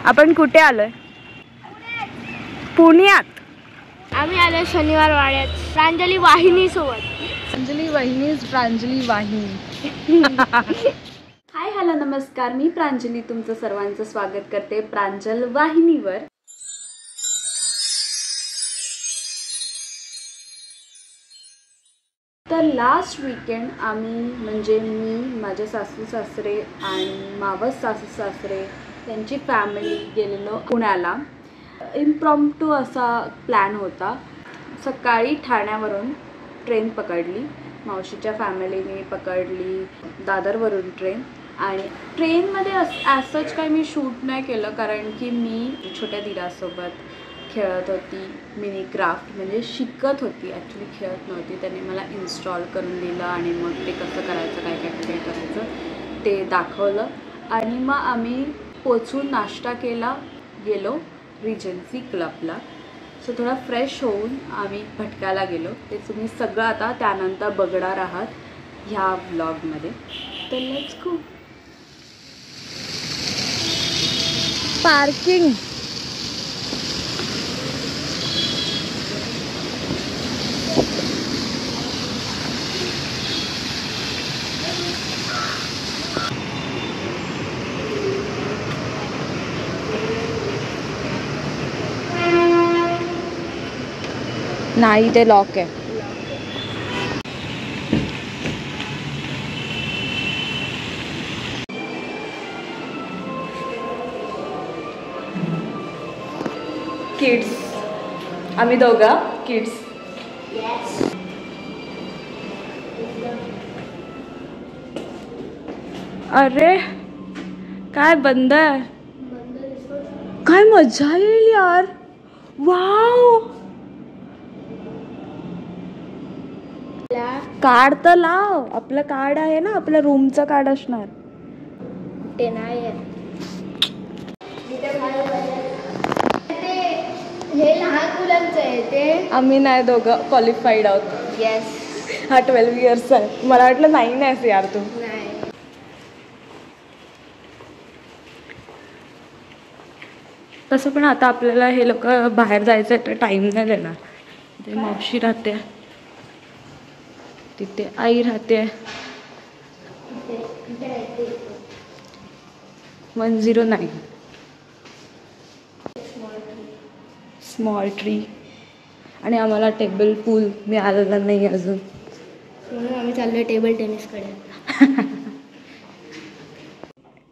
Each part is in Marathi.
आपण कुठे आलोय? पुण्यात. आम्ही आलो शनिवार वाड्यात प्रांजली वाहिनी सोबत. प्रांजली वाहिनी. हाय हॅलो नमस्कार, मी प्रांजली तुमचं सर्वांचं स्वागत करते प्रांजल वाहिनीवर. तर लास्ट वीकेंड आम्ही म्हणजे मी, माझे सासू सासरे आणि मावस सासू सासरे त्यांची फॅमिली गेलेलो पुण्याला. इम्प्रॉम्प्टू असा प्लॅन होता. सकाळी ठाण्यावरून ट्रेन पकडली, मावशीच्या फॅमिलीने पकडली दादरवरून ट्रेन. आणि ट्रेनमध्ये ॲज काही मी शूट नाही केलं, कारण की मी छोट्या दिरासोबत खेळत होती. मिनी क्राफ्ट म्हणजे शिकत होती, ॲक्च्युली खेळत नव्हती. त्यांनी मला इन्स्टॉल करून दिलं आणि मग ते कसं करायचं, काय काय करायचं ते दाखवलं. आणि मग आम्ही पोचून नाश्ता केला, गेलो रिजन्सी क्लबला. सो थोडा फ्रेश होऊन आम्ही भटकायला गेलो. ते तुम्ही सगळं आता त्यानंतर बघणार आहात ह्या व्लॉगमध्ये. तर लेट्स गो. पार्किंग नाही, ते लॉक आहे. किड्स, आम्ही दोघं किड्स. अरे काय बंद आहे? काय मजा येईल यार. वाव, कार्ड तर लाव. आपलं कार्ड आहे ना, आपल्या रूमचं कार्ड असणार. ते नाही आहे, हे लहान मुलांचं आहे ते. आम्ही नाही, दोघं क्वालिफाईड आहोत. येस. हा 12 इयर्स आहे. मला वाटलं नाही आहेस यार तू. नाही. तसं पण आता आपल्याला हे लोक बाहेर जायचं आहे तर टाईम नाही देणार. तिथे मावशी राहते, तिथे आई राहते. 109 स्मॉल ट्री. आणि आम्हाला टेबल पूल मिळालेला नाही अजून, म्हणून आम्ही चाललोय टेबल टेनिसकडे.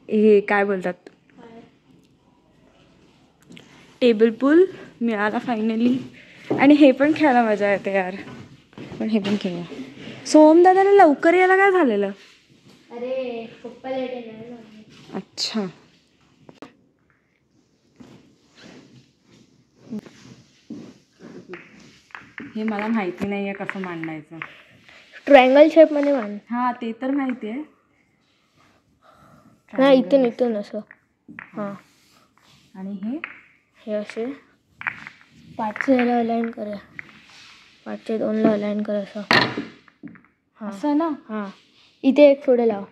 हे काय बोलतात, टेबल पूल मिळाला फायनली. आणि हे पण खेळायला मजा येते यार. पण हे पण खेळूया. सोमदादाला लवकर यायला काय झालेलं? अरे पप्पा लेट येणार ना. अच्छा. हे मला माहिती नाही आहे कसं मांडायचं. ट्रायंगल शेप मध्ये मान. हा ते तर माहिती आहे. नाही, इथून असं. हां. आणि हे असे 5 अलाइन करूया. 5 2 अलाइन कर असं. हां असं ना. हां, इथे एक पुढे लाव.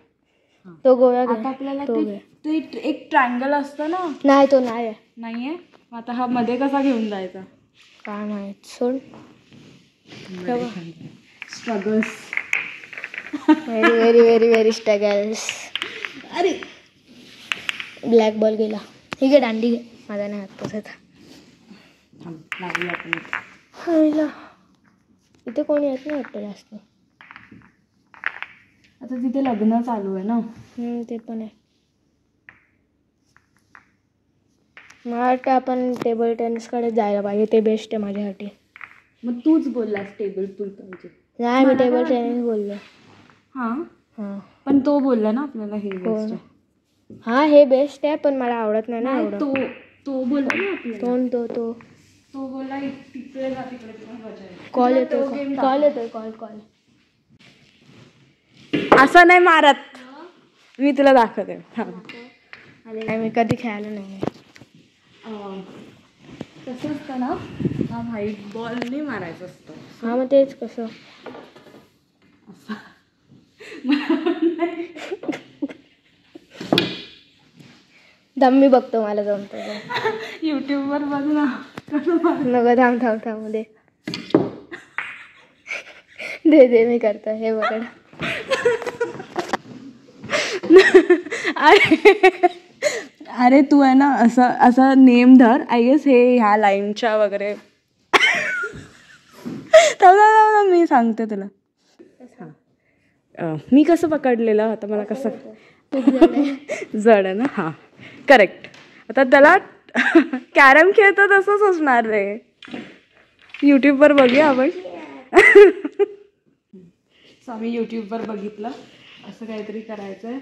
तो गोळा घे. आता आपल्याला ते एक ट्रायंगल असतं ना. नाही, तो नाही आहे. नाही आहे. आता हा मध्ये कसा घेऊन जायचा काय माहित. सोड. Struggles. Very very very very struggles. अरे ब्लॅक बॉल गेला. ठीक आहे, दांडी घे. माझा नाही हात तसंच. इथे कोणी येत नाही वाटतं जास्त. आता तिथे लग्न चालू आहे ना. ते पण आहे. मला वाटतं आपण टेबल टेनिसकडे जायला पाहिजे. ते बेस्ट आहे माझ्यासाठी. मग तूच बोललास टेबल पूल पाहिजे. नाही, मी टेबल टेनिस बोललो. हां, पण तो बोलला ना आपल्याला हे बेस्ट आहे. हां, हे बेस्ट आहे, पण मला आवडत नाही ना एवढं. तो बोलला ना आपल्याला. तो बोलला तिकडे जा, तिकडे कॉल येतोय. कॉल असं नाही मारत. मी तुला दाखवते. हां, मी कधी खेळायला नाही. कसं असतं ना, हा व्हाईट बॉलने मारायचं असतं. हां, मग तेच कसं असं. मी बघतो मला जमतो का. युट्यूबवर बघ ना. नको थांब दे दे मी करतो. हे बघ अरे तू आहे ना असं नेम धर. आय गेस हे ह्या लाईनच्या वगैरे. मी सांगते तुला. मी कसं पकडलेलं आता मला कसं जड आहे ना. हां करेक्ट. आता त्याला कॅरम खेळतं तसंच असणार रे. यूट्यूबवर बघूया आपण. आम्ही यूट्यूबवर बघितलं असं काहीतरी करायचंय.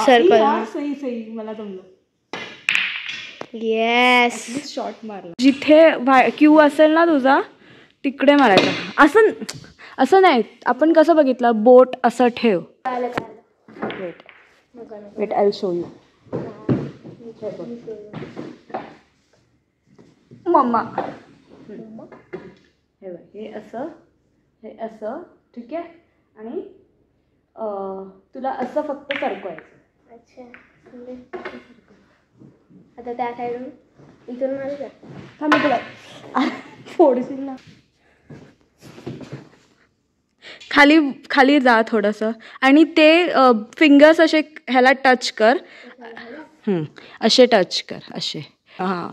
सही मला जमलं. येस. शॉर्ट मारला. जिथे क्यू असेल ना तुझा तिकडे मारायचं. असं नाही. आपण कसं बघितलं बोट असं ठेव. Wait I will show you. मम्मा हे असं ठीक आहे. आणि तुला असं फक्त सरकवायचं. अच्छा. आता त्या साईडून इथून मारायचं. थांब तुला फोडशील ना. खाली जा थोडंसं आणि ते फिंगर्स असे ह्याला टच कर. असे टच कर असे. हां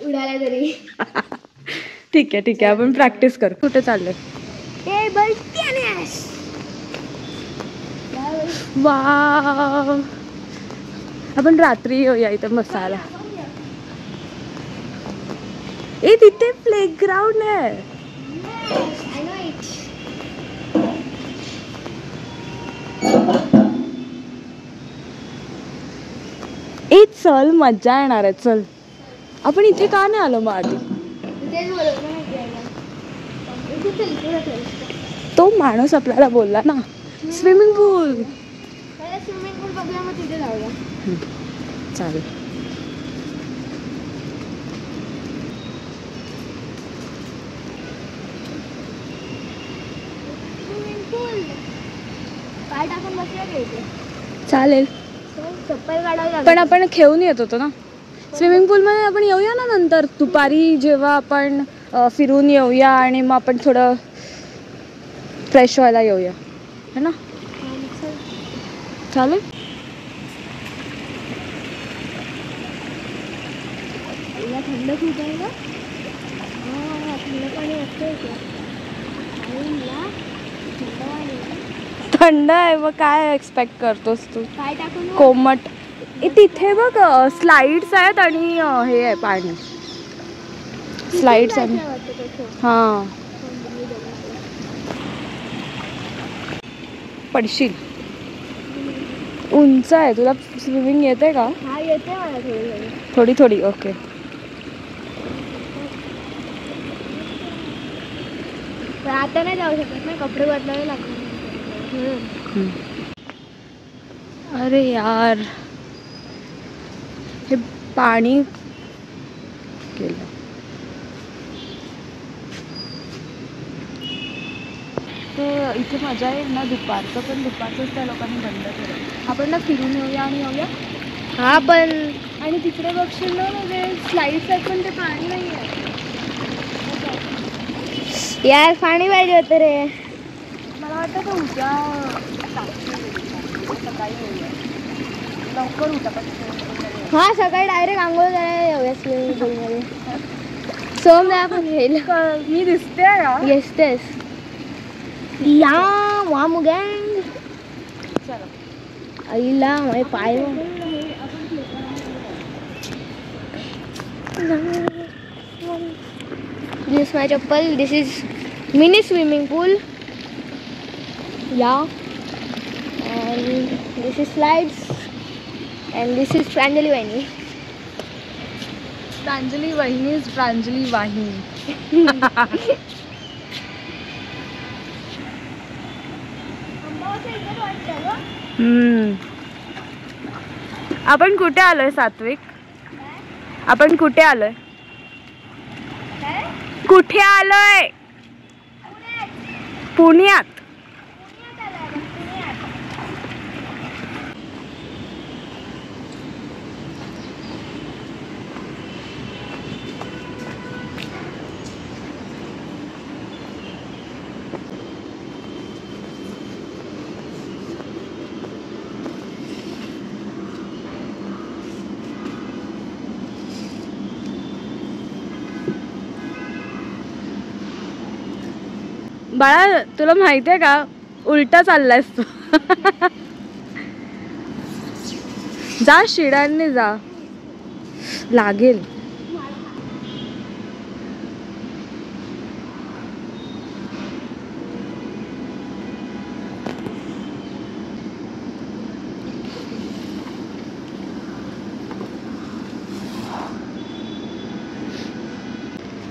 उडाला तरी. ठीक आहे आपण प्रॅक्टिस कर. कुठे चाललंय. Table tennis. वाव. आपण रात्री येऊया इथं मसाला. तिथे प्लेग्राऊंड आहे. चल मजा येणार आहे. चल आपण इथे का नाही आलो मग आधी. तो माणूस आपल्याला बोलला ना स्विमिंग पूल. बघूया मग तिथे जाऊया. चालेल. पाय टाकून बसूया घ्यायचे. चालेल. चप्पल काढावी. पण आपण खेळून येत होतो ना स्विमिंग पूलमध्ये. आपण येऊया ना नंतर दुपारी जेव्हा आपण फिरून येऊया आणि मग आपण थोडं फ्रेश व्हायला येऊया है ना. चालेल. थंड खूप आहे ना. थंड पाणी वाटतंय. थंड आहे मग काय एक्सपेक्ट करतोस तू. पाय टाकून कोमट. तिथे बघ स्लाइड्स आहेत आणि हे आहे पाणी. स्लाइड्स आणि हां पडशील. उंच आहे. तुला स्विमिंग येते का. हा येते मला थोडी. ओके. पण आता नाही जाऊ शकत ना. कपडे बदलावे लागतात. अरे यार हे पाणी केलं. ते इथे मजा येईल ना दुपारचं. पण दुपारचंच त्या लोकांनी बंद केलं. आपण ना फिरून येऊया आणि येऊया. हा पण आणि तिकडे बघशील ना म्हणजे स्लाइड्स आहेत पण ते पाणी नाही आहे. यार पाणी पाहिजे होतं रे. मला वाटतं तर उद्या सकाळी येऊया. लवकर उठा पण. हा सकाळी डायरेक्ट आंघोळ करायला येऊया स्विमिंग पूलमध्ये. सोम नाही आपण घेईल. मी दिसते का. येतेस या वामू गँग. आईला माझे पाय. दिस माय चप्पल. दिस इज मिनी स्विमिंग पूल. या and this is slides and this is Pranjali वाहिनी. प्रांजली वाहिनी इज प्रांजली वाहिनी. आपण कुठे आलोय सात्विक. आपण कुठे आलोय. कुठे आलोय. पुण्यात. बाळा तुला माहितीये का उलटा चाललायस तू. जा शिडांनी जा लागेल.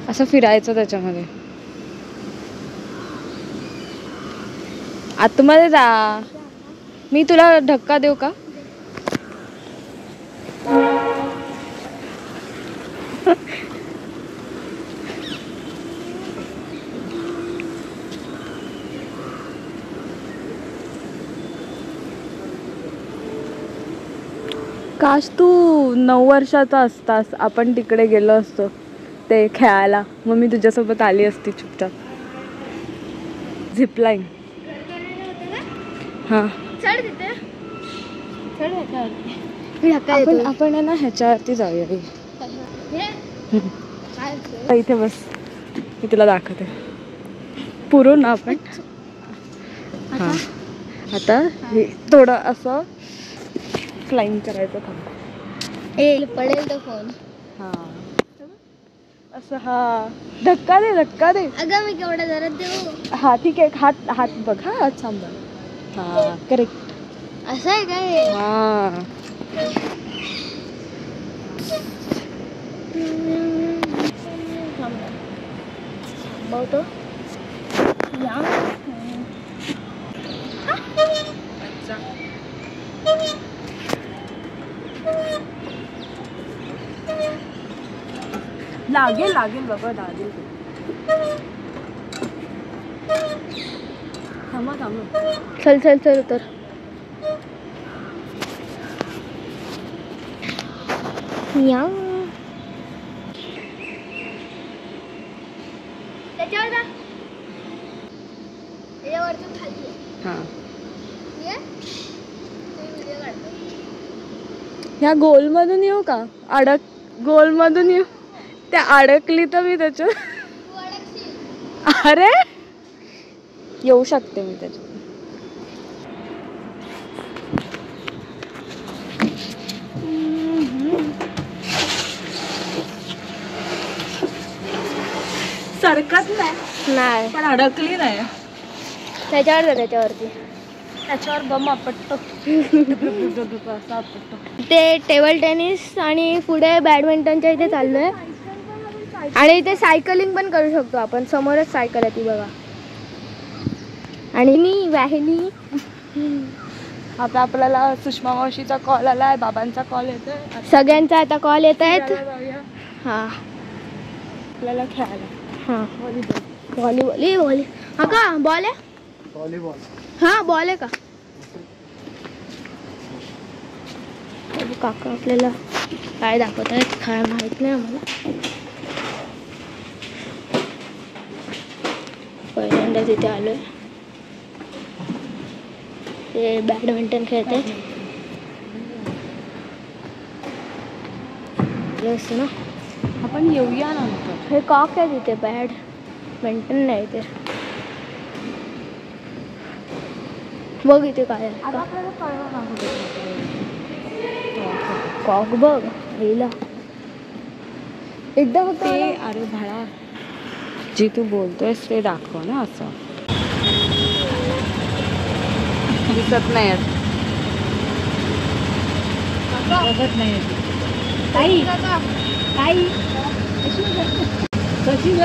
असं फिरायचं त्याच्यामध्ये. आतमध्ये जा. मी तुला धक्का देऊ का? काश तू 9 वर्षाचा असतास, आपण तिकडे गेलो असतो ते खेळायला. मग मी तुझ्यासोबत आली असती चुपचाप. झिपलाईन. हा आपण आहे ना ह्याच्यावरती जाऊया. इथे बस, मी तुला दाखवते. पुरो ना आपण. हा आता हे थोडं असं क्लाइंब करायचं. पडेल तो फोन. हा असं. हा धक्का दे धक्का दे. अगं मी केवढा जरा देऊ. हा ठीक आहे. हात हात बघ. हा हात सांभाळ. हा करेक्ट. असं आहे काय? हा बहुतो लागेल लागेल बाबा लागेल. थांबा थांबा. चल चल चल उतर. या त्याच्यावर जा. त्याच्यावरतून खाली. हा ये व्हिडिओ काढतो. ह्या गोल मधून येऊ का? गोल मधून येऊ. त्या अडकली तर मी त्याच्यात. तू अडकशील. अरे येऊ शकते मी त्याच्यात. सरकत नाही पण अडकली नाही. त्याच्यावर जा. त्याच्यावरती त्याच्यावर बम आपटतो. असं आपटतो. ते टेबल टेनिस आणि पुढे बॅडमिंटनच्या इथे चाललोय. आणि इथे सायकलिंग पण करू शकतो आपण. समोरच सायकल आहे ती बघा. आणि मी वाहिनी. आता आपल्याला सुषमा मावशीचा कॉल आलाय, बाबांचा कॉल येतोय, सगळ्यांचा आता कॉल येत आहेत. हा आपल्याला खेळायला. हा व्हॉलीबॉल. हा का बॉल आहे? व्हॉलीबॉल. हा बॉल आहे का? काका आपल्याला काय दाखवत आहेत काय माहित नाही आम्हाला. पहिल्यांदा तिथे आलोय. ते बॅडमिंटन खेळत आहेत ना. आपण येऊया नंतर. हे कॉक आहे तिथे. बॅडमिंटन नाही ते. बघ इथे काय आहे. कॉक बघ हिला एकदा फक्त. अरे भाळा जी तू बोलतोयस ते दाखव ना. असं दिसत नाही. बघत नाही. ताई ताई सचिन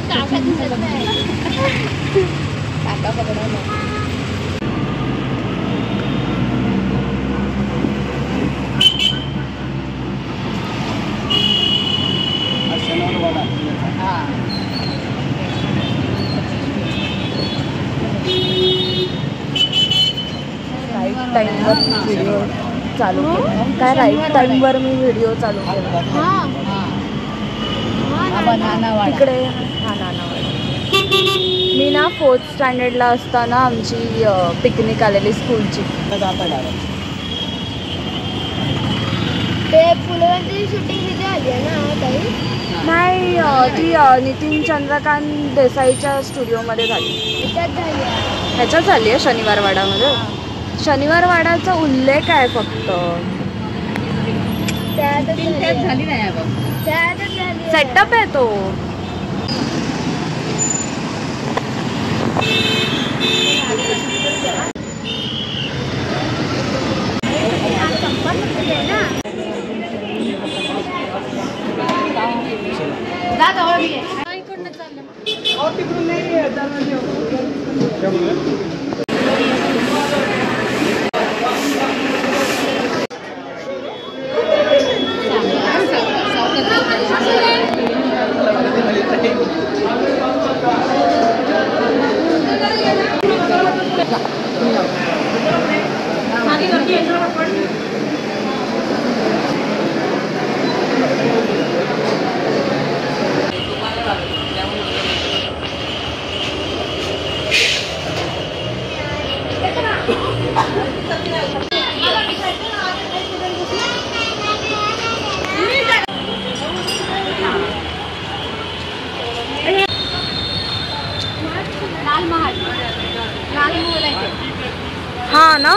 काका दिसत नाही. काका पकडायला. राईट टाइमवर व्हिडिओ चालू केला. काय राईट टाइमवर मी व्हिडिओ चालू केला. तिकडे हा नानावाडा. मी ना 4th स्टँडर्डला असताना आमची पिकनिक आलेली स्कूलची. ते फुलवंती शूटिंग तिथे आली आहे ना ताई? नाही, ती नितीन चंद्रकांत देसाईच्या स्टुडिओमध्ये झाली. त्याच्यात झाली आहे. ह्याच्यात झाली आहे शनिवार वाडामध्ये. शनिवार वाडाचा उल्लेख आहे फक्त. त्यातच झाली नाही. त्यातच झाली. सेटअप आहे तो. हा ना.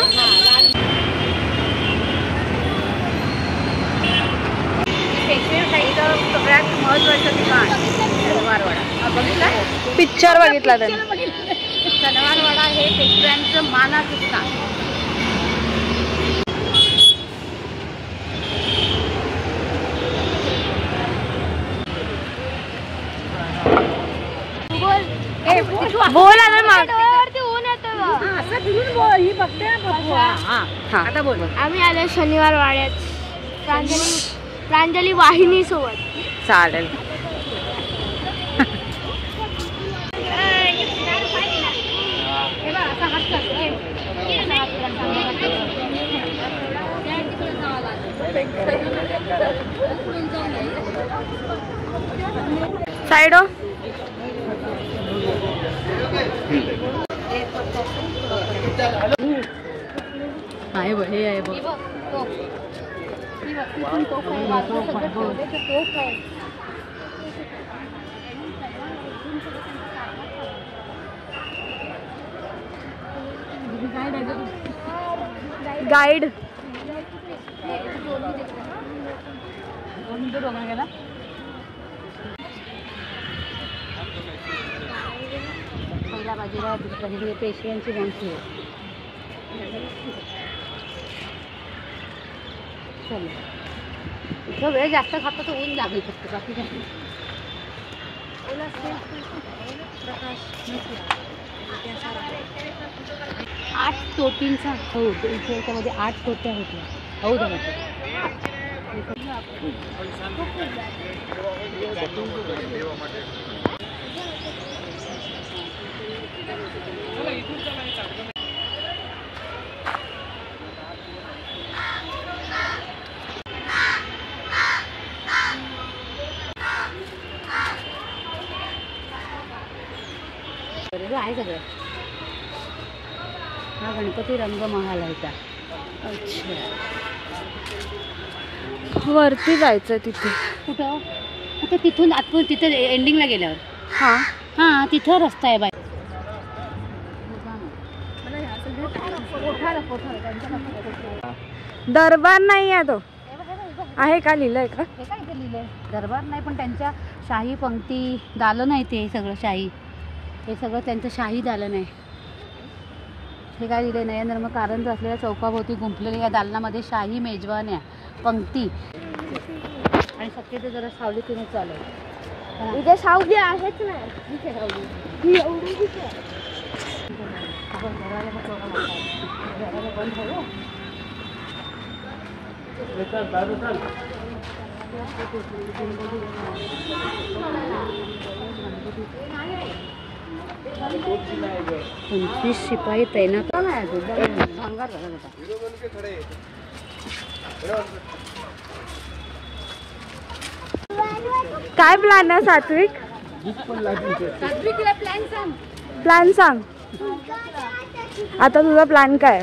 सगळ्यात महत्वाचं ठिकाण शनिवारवाडा. बघितलं पिक्चर बघितला त्यांनी. शनिवारवाडा हे पेशव्यांचं मानाचं स्थान. बोल आता मग. आता बोल. आम्ही आलो शनिवार वाड्यात प्रांजली वाहिनी सोबत. चालेल. साइड आहे बघ. हे आहे बघ. गाइड. पहिला बाजूला दुसऱ्या पेशव्यांची माणसं आहे. चल इथं वेळ जास्त खातो तर ऊन लागेल फक्त. बाकी काही आठ तोटींचा हौद. त्याच्यामध्ये 8 तोट्या होत्या. हौद होत्या. आहे सगळं. हा गणपती रंगमहाल आहे का? अच्छा. वरती जायचं तिथे. कुठं? कुठं? तिथून आतून तिथे एंडिंगला गेल्यावर. हा हां तिथं रस्ता आहे बाय. दरबार नाही आहे तो. आहे का? लिहिलंय का? हे काय इथे लिहिलंय? दरबार नाही पण त्यांच्या शाही पंक्ती दालन आहे. ते सगळं शाही. हे सगळं त्यांचं शाही दालन आहे. हे काय लिहिलंय? नयनरम्य कारंज असलेल्या चौकाभोवती गुंफलेल्या या दालनामध्ये शाही मेजवान्या पंक्ती आणि शक्यतो जरा सावलीतूनच चालू आहे. इथे सावली आहेच नाही. इथे सावली. ही एवढी दिसते. बंद झालं. पंचवीस शिपाई तैनात नाही. काय प्लॅन आहे सात्विक? प्लॅन सांग. आता तुझा प्लॅन काय?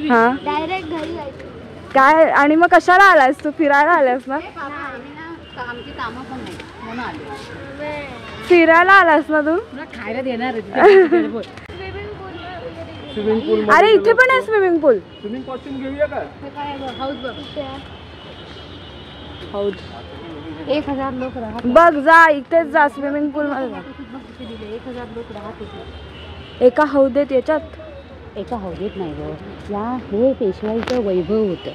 हा डायरेक्ट घरी जायचं. काय आणि मग कशाला आलास तू? फिरायला आलास ना? आमची कामं पण नाही म्हणून आले. फिरायला आलास ना तू? खायला देणार स्विमिंग पूल. अरे इथे पण आहे स्विमिंग पूल. स्विमिंग कॉस्ट्यूम घेऊया का? हाऊस बघ. हौद 1000 लोक राहत. बघ जा इथेच जा स्विमिंग पूल मध्ये जा. 1000 लोक राहत होते एका हौदेत याच्यात. एका हौदेत नाही गं. या हे पेशवाईचं वैभव होतं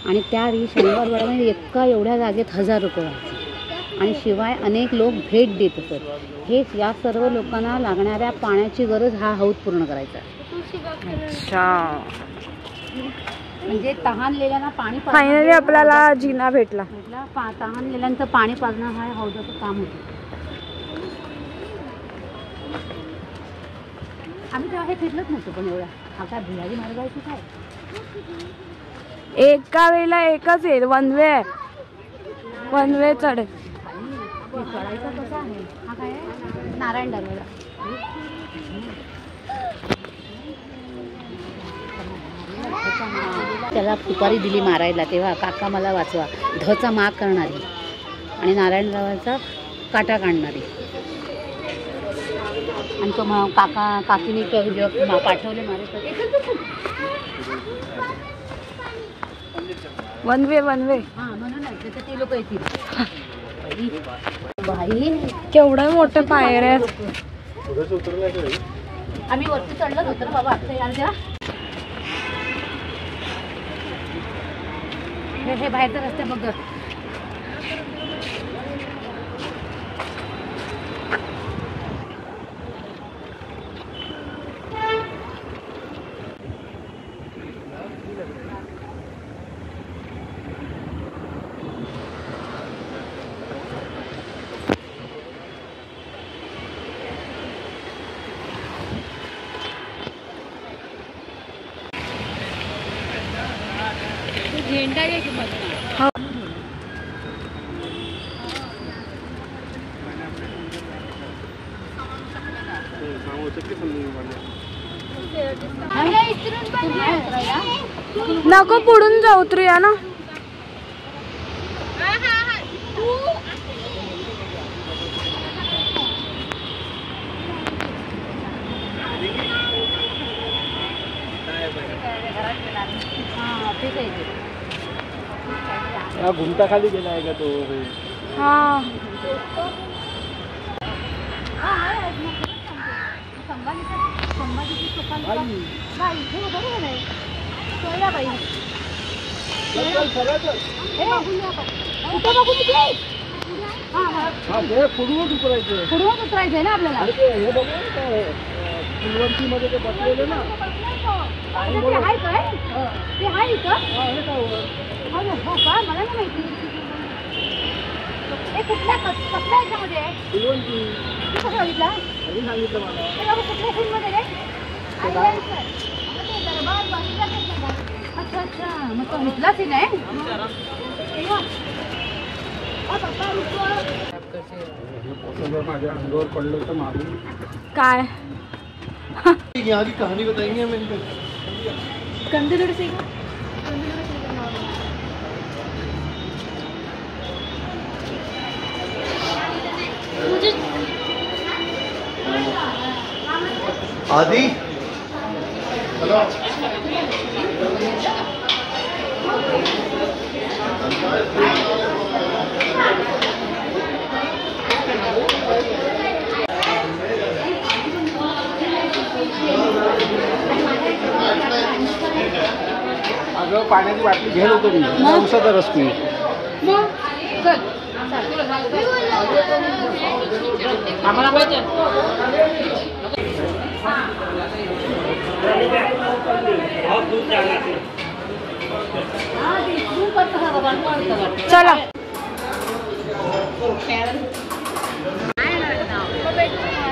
आणि त्यावेळी शनिवारवाड्यामध्ये एवढ्या जागेत 1000 लोक राहायचे आणि शिवाय अनेक लोक भेट देत असत. हेच या सर्व लोकांना लागणाऱ्या पाण्याची गरज हा हौद पूर्ण करायचा. अच्छा. म्हणजे तहानलेल्यांना पाणी फायनली आपल्याला जिना भेटला. तहानलेल्यांचं पाणी पाजणं हा हौदाचं काम होतं. आम्ही तेव्हा हे फिरलंच नव्हतं पण एवढा. हा काय भिलाजी मार्गाची काय एका वेळेला एकच येईल. वन वे आहे. वन वे चढ. चढायचा कसा आहे? हा काय नारायण दरवाजा. त्याला तुपारी दिली मारायला तेव्हा काका मला वाचवा. धचा माग करणारी आणि नारायणरावाचा काटा काढणारी. आणि तो काकीने जेव्हा पाठवले मारे वन वे वन वे. हां म्हणून ते लोक येतील. बाई केवढं मोठं पायऱ्या आहेत. आम्ही वरती चढलोच होतो ना बाबा. हे बाहेरचा रस्ते बघ. झेंडा आहे की मग. नको पुढून जाऊ उतरूया ना. हा घुमटा खाली गेला आहे का तो? हा पुढूनच उतरायचंय ना आपल्याला. मध्ये ते बसलेले ना. ते आहे काय? ते आहे इथं? हो का? मला नाही माहिती. हे कुठल्या याच्यामध्ये आहे? फुलवंती. तू कसं बघितला? सांगितलं मला. ते बाबा कुठल्या सीनमध्ये रे? अच्छा अच्छा. मग तो इथला सीन आहे? माझ्या अंगावर पडलं होतं मारून. काय यहाँ की कहानी बताएंगे हम इनको. कंदीलुडी से आदि अगं पाण्याची बाटली घेऊन होतो मी. औषधा रस पी. आम्हाला पाहिजे. चला.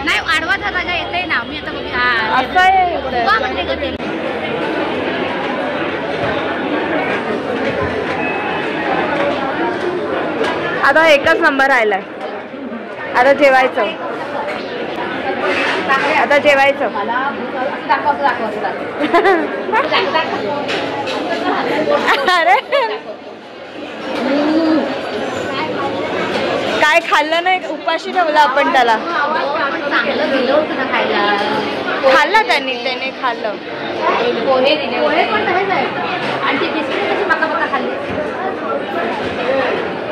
नाही आडवा दरवाजा येते ना. मी आता असं आहे. आता एकच नंबर राहिलाय. आता जेवायचं. आता जेवायचं. मला दाखव अरे काय खाल्लं नाही, उपाशी ठेवला आपण त्याला. चांगलं दिलं होतं ना खायला. खाल्लं त्याने खाल्लं. पोहे पण तसेच आहे. आणि ती बिस्किट कशी बका बका खाल्ली.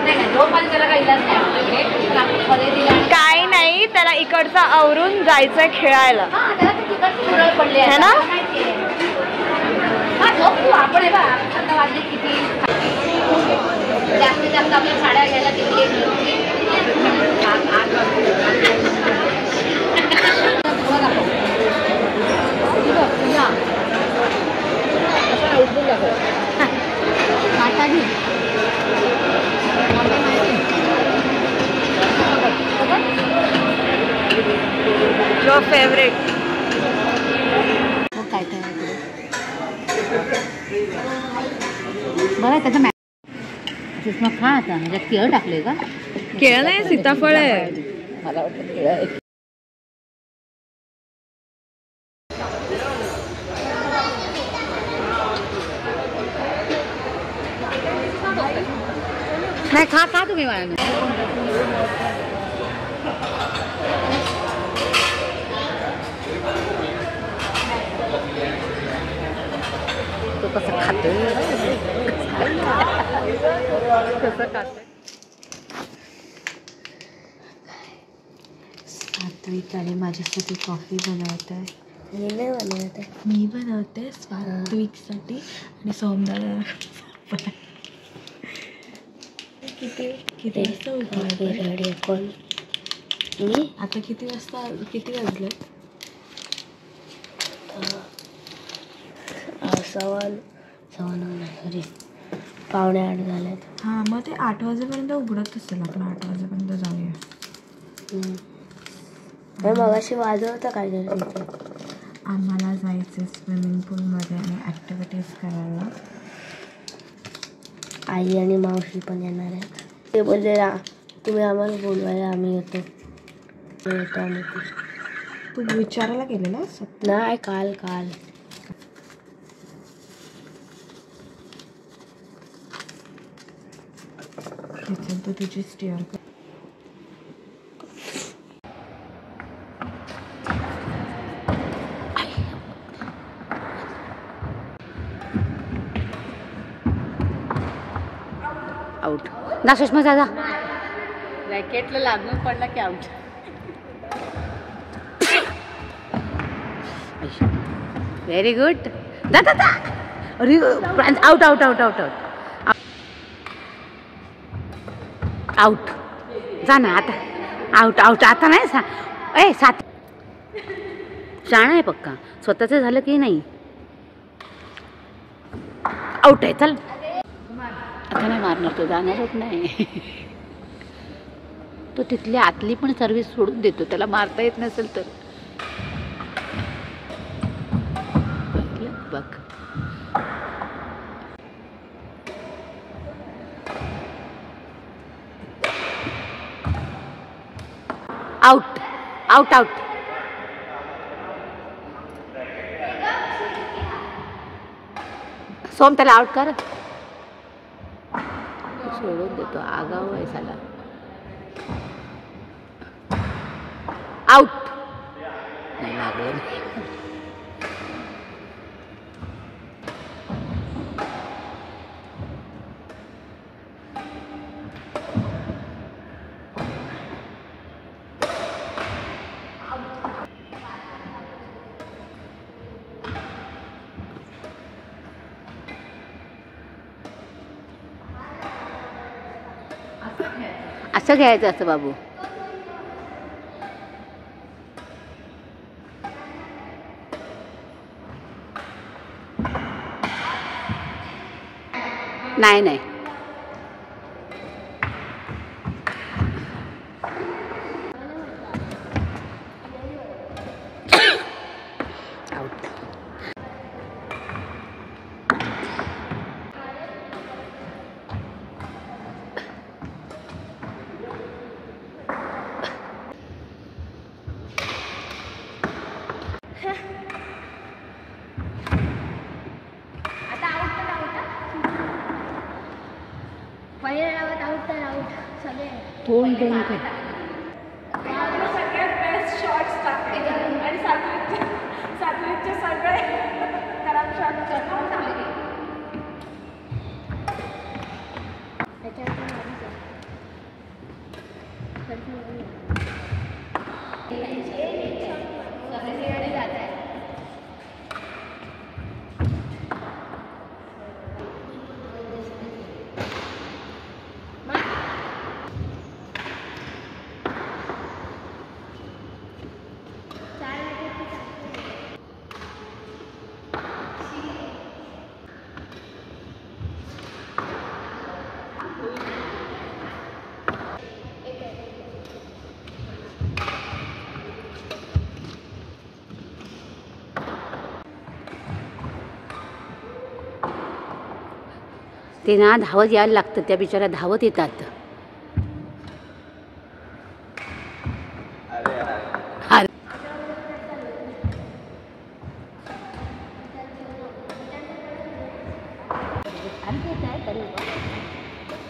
नाही झोप आली त्याला काही इलाज नाही. काय नाही, त्याला इकडचं आवरून जायचंय खेळायला. त्याला तिकडची मुरळ पडली आहे ना. झोप तू. आपण बा आता वाजले किती. जास्तीत जास्त आपल्या साड्या घ्यायला किती. Your favorite. काय बरं त्याचं मग खा आता. म्हणजे केळं टाकले का? केळं नाही, सीताफळ आहे. मला वाटतं केळं आहे. नाही खा तुम्ही मला. तो कसं खातोय कसं खातोय. सात्विक आणि माझ्यासाठी कॉफी बनवत आहे. मी बनवते सात्विकसाठी आणि सोमदादा किती वाजता उठला? आता किती वाजले? सव्वा 9 सॉरी 7:45 झालेत. हां, मग ते 8 वाजेपर्यंत उघडत असेल. आपण 8 वाजेपर्यंत जाऊया. मगाशी वाजवतं काय तिथे. आम्हाला जायचं स्विमिंग पूलमध्ये आणि ॲक्टिव्हिटीज करायला. आई आणि मावशी पण येणार आहे. ते बोलले तुम्ही आम्हाला बोलवायला, आम्ही येतो. आम्ही. तू विचारायला गेलेला? नाही, काल तू तुझी स्टिअर कर. आउट. ना सुषमा दादा रॅकेटला लागून पडला की आउट. Very good. दादा अरे out out out out out out. जा ना आता. आउट आउट आता नाही सात. शाणा आहे पक्का. स्वतःचं झालं की नाही. आउट आहे. चल आता नाही मारणार. तो जाणारच नाही. तो तिथली आतली पण सर्व्हिस सोडून देतो. त्याला मारता येत नसेल तर. बघ आउट आउट आउट. सोम त्याला आउट कर. सोडून देतो. आगाव आहे साला. आउट. नाही लागलं. असं घ्यायचं असं बाबू. नाही नाही आउट. तोंड बंद कर. सगळ्यात बेस्ट शॉर्ट्स टाकले आणि सात्विकचे सगळे खराब शॉर्ट्स ते ना धावत यायला लागतं, त्या बिचाऱ्या धावत येतात. अरे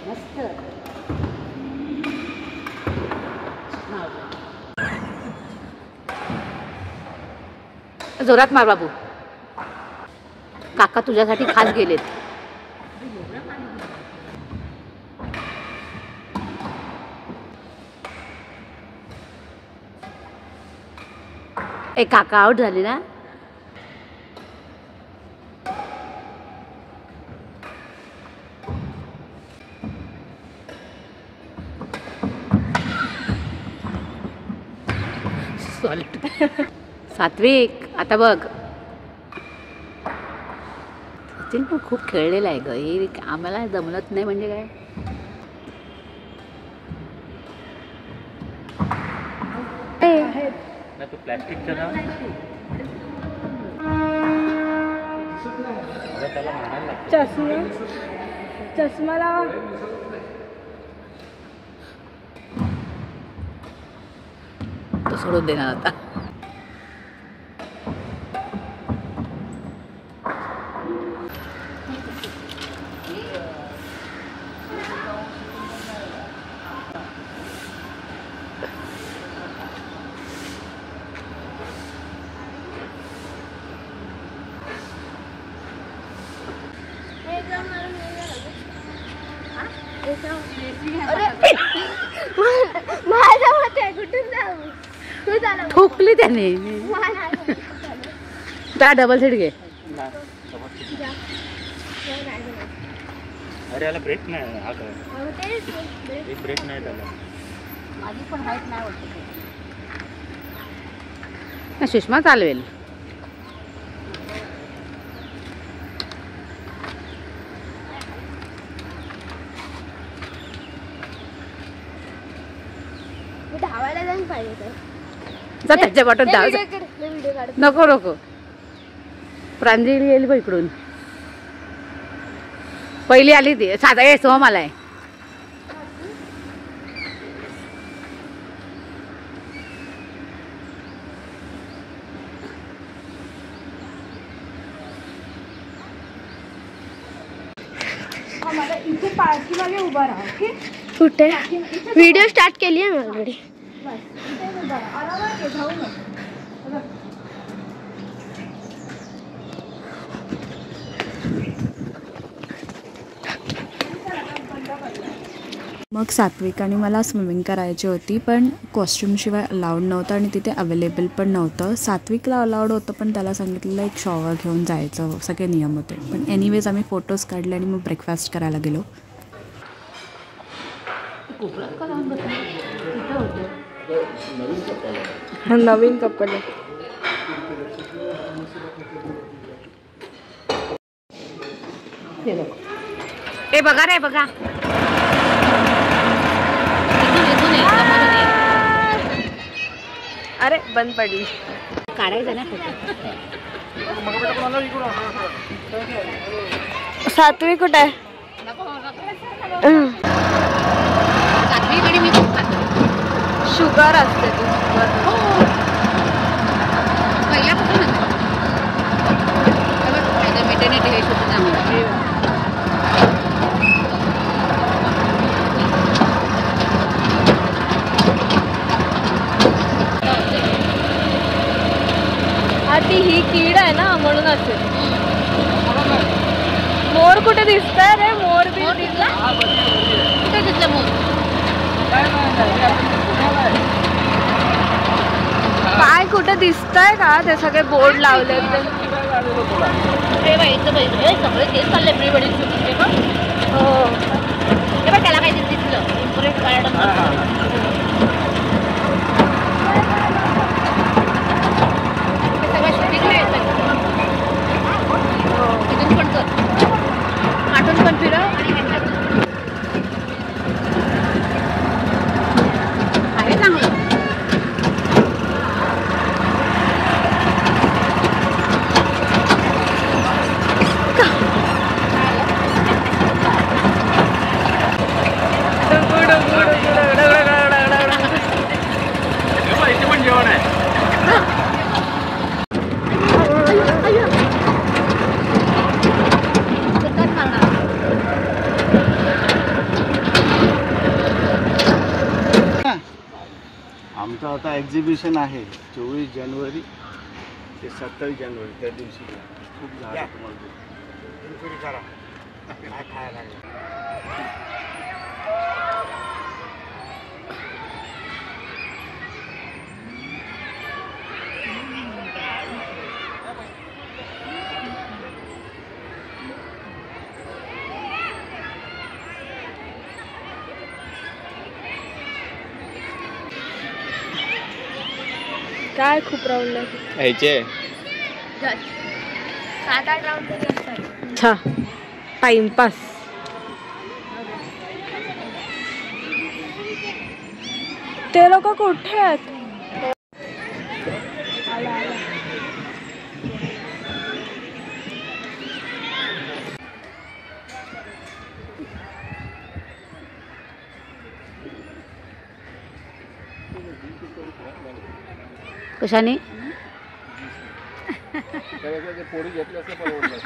मस्त. जोरात मार बाबू. काका तुझ्यासाठी खास गेलेत. ए काका आउट झाले ना. सात्विक आता बघ. सचिन पण खूप खेळलेला आहे ग. हे आम्हाला जमलत नाही म्हणजे काय. प्लॅस्टिकचं ना चष्मा लावा. तो सोडून देणार आता. ठोकली त्याने. त्याला डबल सीट घे. अरे याला ब्रेक नाही. हा काय एक ब्रेक नाही त्याला. माझी पण हाईट नाही वाटत. सुषमा चालवेल. धावायला जाऊन पाहिजे. जा त्याच्या वाटत जा. नको नको. प्रांजली येईल बघ इकडून. पहिली आली ती. साधा ये सोम आलाय. इथे पार्टी मागे उभा राहा. ओके. कुठे व्हिडिओ स्टार्ट केली आहे मी ऑलरेडी. मग सात्विक आणि मला स्विमिंग करायची होती, पण कॉस्ट्युमशिवाय अलाउड नव्हतं आणि तिथे अवेलेबल पण नव्हतं. सात्विकला अलाउड होतं, पण त्याला सांगितलेलं एक शॉवर घेऊन जायचं, सगळे नियम होते. पण एनिवेज आम्ही फोटोज काढले आणि मग ब्रेकफास्ट करायला गेलो. नवीन कपल आहे. ए बघा रे बघा. अरे बंद पडली. काढायचं ना फोटो. सात्विक कुठे आहे? सात्विक आणि मी खूप खातो. शुगर असते ती. पहिल्यापासून मेटर्निटी हे सुद्धा चांगलं. असते. मोर कुठे दिसतंय रे? मोर बी मोर दिसला? कुठे दिसला मोर? काय कुठे दिसतंय का? ते सगळे बोर्ड लावले हे बाई इथं बाई हे सगळे तेच चालले प्री वेडिंग शूटिंगचे का? हो. हे बघ त्याला काहीतरी दिसलं इम्प्रेस गार्डन. सगळं शूटिंगला येतं. इथून पण कर, आठवून पण फिरव आणि आहे चांगलं. इथे पण जेवण आहे. आमचं आता एक्झिबिशन आहे 24 जानेवारी ते 27 जानेवारी त्या दिवशी. खूप झालं तुम्हाला काय खायला काय खूप राऊंड ह्याचे 7-8 राऊंड तरी असतात. अच्छा टाइमपास. ते लोक कुठे आहेत? कशाने? पोळी घेतली असं परवडलं.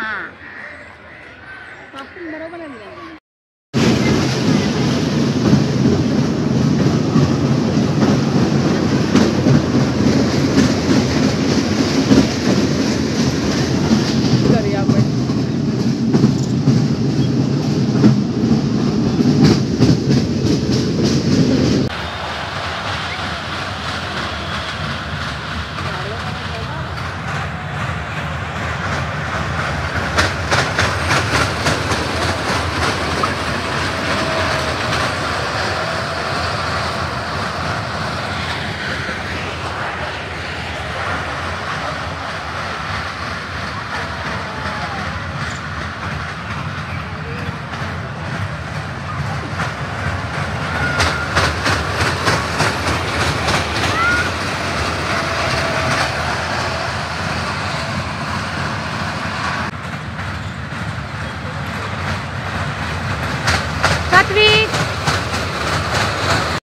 बरोबर आहे. करूया आपण.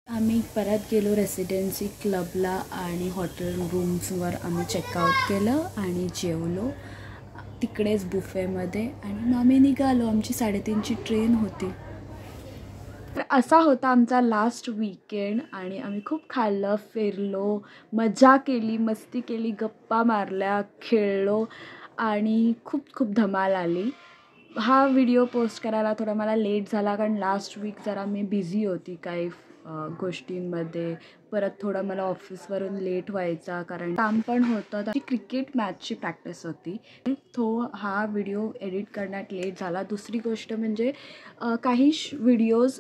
आम्ही परत गेलो रेसिडेन्सी क्लबला आणि हॉटेल रूम्सवर आम्ही चेकआउट केलं आणि जेवलो तिकडेच बुफेमध्ये आणि मग आम्ही निघालो. आमची 3:30ची ट्रेन होती. असा होता आमचा लास्ट वीकेंड आणि आम्ही खूप खाल्लं, फिरलो, मजा केली, मस्ती केली, गप्पा मारल्या, खेळलो आणि खूप खूप धमाल आली. हा व्हिडिओ पोस्ट करायला थोडा मला लेट झाला कारण लास्ट वीक जरा मी बिझी होती काही गोष्टींमध्ये. परत थोडं मला ऑफिसवरून लेट व्हायचा कारण काम पण होतं. तर क्रिकेट मॅचची प्रॅक्टिस होती. हा व्हिडिओ एडिट करण्यात लेट झाला. दुसरी गोष्ट म्हणजे काही व्हिडिओज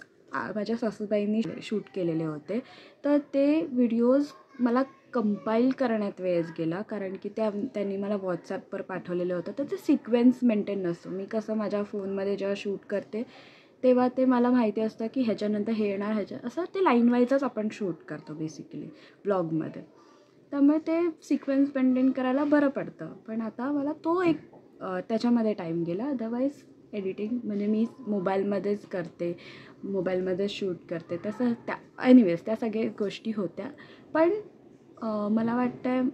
माझ्या सासूबाईंनी शूट केलेले होते तर ते व्हिडिओज मला कंपाईल करण्यात वेळच गेला कारण की त्यांनी मला व्हॉट्सॲपवर पाठवलेलं होतं. तर ते सिक्वेन्स मेंटेन नसतो. मी कसं माझ्या फोनमध्ये जेव्हा शूट करते तेव्हा ते मला माहिती असतं की ह्याच्यानंतर हे येणार असं ते लाईन वाईजच आपण शूट करतो बेसिकली ब्लॉगमध्ये. त्यामुळे ते सिक्वेन्स मेंटेन करायला बरं पडतं. पण आता मला तो एक त्याच्यामध्ये टाईम गेला. अदरवाईज एडिटिंग म्हणजे मी मोबाईलमध्येच करते, मोबाईलमध्येच शूट करते. तसं एनिवेज त्या सगळ्या गोष्टी होत्या. पण मला वाटतं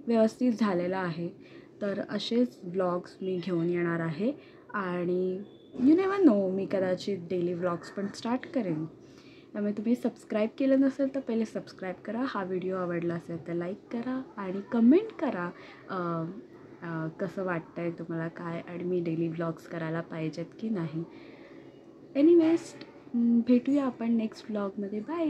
व्यवस्थित झालेलं आहे. तर असेच व्लॉग्स मी घेऊन येणार आहे आणि यू नेवर नो मी कदाचित डेली व्लॉग्स पण स्टार्ट करेन. त्यामुळे तुम्ही सबस्क्राईब केलं नसेल तर पहिले सबस्क्राईब करा. हा व्हिडिओ आवडला असेल तर लाईक करा आणि कमेंट करा कसं वाटतं आहे तुम्हाला काय, आणि मी डेली व्लॉग्स करायला पाहिजेत की नाही. एनिवेज भेटूया आपण नेक्स्ट व्लॉगमध्ये. बाय.